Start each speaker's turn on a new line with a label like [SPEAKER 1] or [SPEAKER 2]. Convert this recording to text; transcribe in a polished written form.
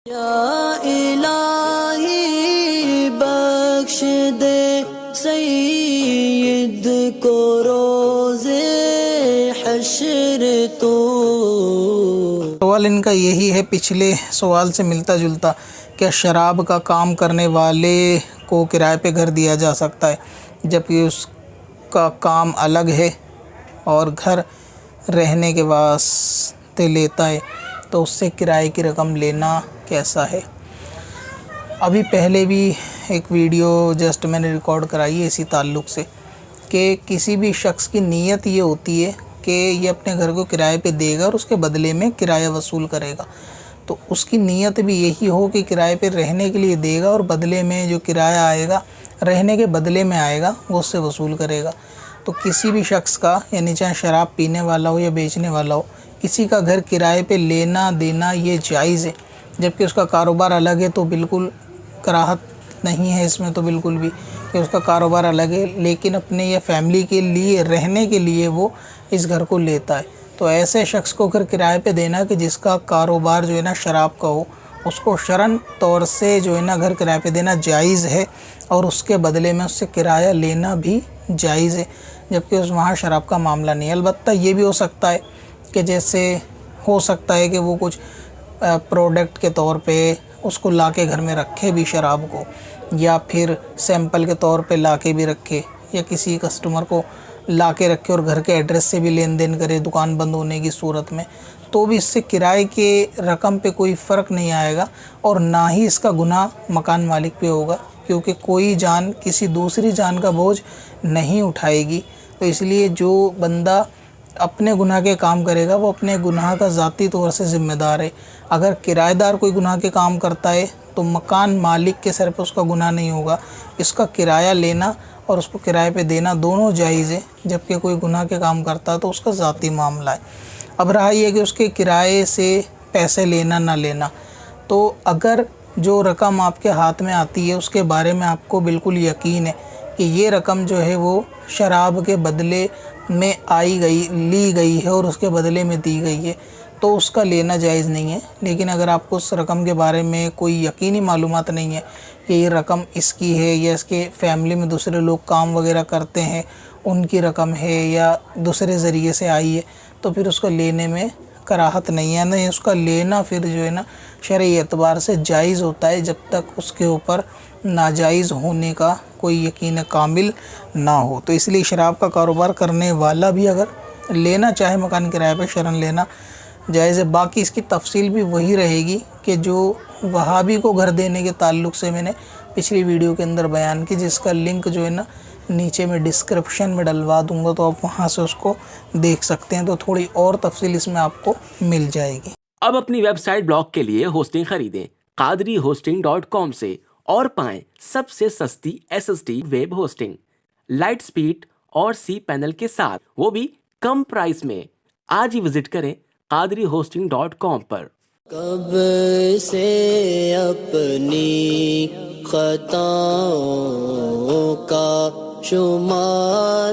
[SPEAKER 1] یا الہی بخش دے سید کو روز حشر تو۔
[SPEAKER 2] سوال ان کا یہی ہے، پچھلے سوال سے ملتا جلتا، کیا شراب کا کام کرنے والے کو کرائے پہ گھر دیا جا سکتا ہے جبکہ اس کا کام الگ ہے اور گھر رہنے کے واسطے لیتا ہے، تو اس سے کرائے کی رقم لینا کیسا ہے؟ ابھی پہلے بھی ایک ویڈیو جسٹ میں نے ریکارڈ کرائی ہے اسی تعلق سے، کہ کسی بھی شخص کی نیت یہ ہوتی ہے کہ یہ اپنے گھر کو کرائے پہ دے گا اور اس کے بدلے میں کرایہ وصول کرے گا، تو اس کی نیت بھی یہی ہو کہ کرائے پہ رہنے کے لیے دے گا اور بدلے میں جو کرایہ آئے گا، رہنے کے بدلے میں آئے گا، وہ اس سے وصول کرے گا۔ تو کسی بھی شخص کا، یعنی چاہے شراب پینے والا ہو یا بیچنے والا ہو، کسی کا گھر کرائے پہ لینا دینا یہ جائز ہے، جبکہ اس کا کاروبار الگ ہے تو بالکل کراہت نہیں ہے اس میں، تو بالکل بھی کہ اس کا کاروبار الگ ہے، لیکن اپنے یا فیملی کے لیے رہنے کے لیے وہ اس گھر کو لیتا ہے۔ تو ایسے شخص کو گھر کرائے پہ دینا کہ جس کا کاروبار جو ہے نا شراب کا ہو، اس کو شرعاً طور سے جو ہے نا گھر کرائے پہ دینا جائز ہے، اور اس کے بدلے میں اس سے کرایہ لینا بھی جائز ہے، جبکہ اس وہاں شراب کا معاملہ نہیں ہے۔ البتہ یہ بھی ہو سکتا ہے کہ جیسے ہو سکتا ہے کہ وہ کچھ پروڈکٹ کے طور پہ اس کو لا کے گھر میں رکھے بھی شراب کو، یا پھر سیمپل کے طور پہ لا کے بھی رکھے، یا کسی کسٹمر کو لا کے رکھے اور گھر کے ایڈریس سے بھی لین دین کرے دکان بند ہونے کی صورت میں، تو بھی اس سے کرائے کے رقم پہ کوئی فرق نہیں آئے گا، اور نہ ہی اس کا گناہ مکان مالک پہ ہوگا، کیونکہ کوئی جان کسی دوسری جان کا بوجھ نہیں اٹھائے گی۔ تو اس لیے جو بندہ اپنے گناہ کے کام کرے گا وہ اپنے گناہ کا ذاتی طور سے ذمہ دار ہے۔ اگر کرایہ دار کوئی گناہ کے کام کرتا ہے تو مکان مالک کے سر پہ اس کا گناہ نہیں ہوگا، اس کا کرایہ لینا اور اس کو کرائے پہ دینا دونوں جائز ہے، جبکہ کوئی گناہ کے کام کرتا ہے تو اس کا ذاتی معاملہ ہے۔ اب رہا یہ کہ اس کے کرائے سے پیسے لینا نہ لینا، تو اگر جو رقم آپ کے ہاتھ میں آتی ہے اس کے بارے میں آپ کو بالکل یقین ہے کہ یہ رقم جو ہے وہ شراب کے بدلے میں لی گئی ہے اور اس کے بدلے میں دی گئی ہے، تو اس کا لینا جائز نہیں ہے۔ لیکن اگر آپ کو اس رقم کے بارے میں کوئی یقینی معلومات نہیں ہے کہ یہ رقم اس کی ہے، یا اس کے فیملی میں دوسرے لوگ کام وغیرہ کرتے ہیں ان کی رقم ہے، یا دوسرے ذریعے سے آئی ہے، تو پھر اس کو لینے میں کراہت نہیں ہے، نہیں اس کا لینا پھر جو ہے نا شرعی اعتبار سے جائز ہوتا ہے، جب تک اس کے اوپر ناجائز ہونے کا کوئی یقین کامل نہ ہو۔ تو اس لیے شراب کا کاروبار کرنے والا بھی اگر لینا چاہے مکان کرائے پہ شرعاً لینا جائز ہے۔ باقی اس کی تفصیل بھی وہی رہے گی کہ جو وہابی کو گھر دینے کے تعلق سے میں نے پچھلی ویڈیو کے اندر بیان کی، جس کا لنک جو ہے نا نیچے میں ڈسکرپشن میں ڈلوا دوں گا، تو آپ وہاں سے اس کو دیکھ سکتے ہیں، تو تھوڑی اور تفصیل اس میں آپ کو مل جائے گی۔
[SPEAKER 3] اب اپنی ویب سائٹ بلاگ کے لیے ہوسٹنگ خریدیں قادری سے، اور پائیں سب سے سستی SSD web hosting, light speed اور cPanel کے ساتھ، وہ بھی کم پرائس میں۔ آج ہی وزٹ کریں قادری پر۔
[SPEAKER 1] کب سے اپنی خطاؤں کا شمار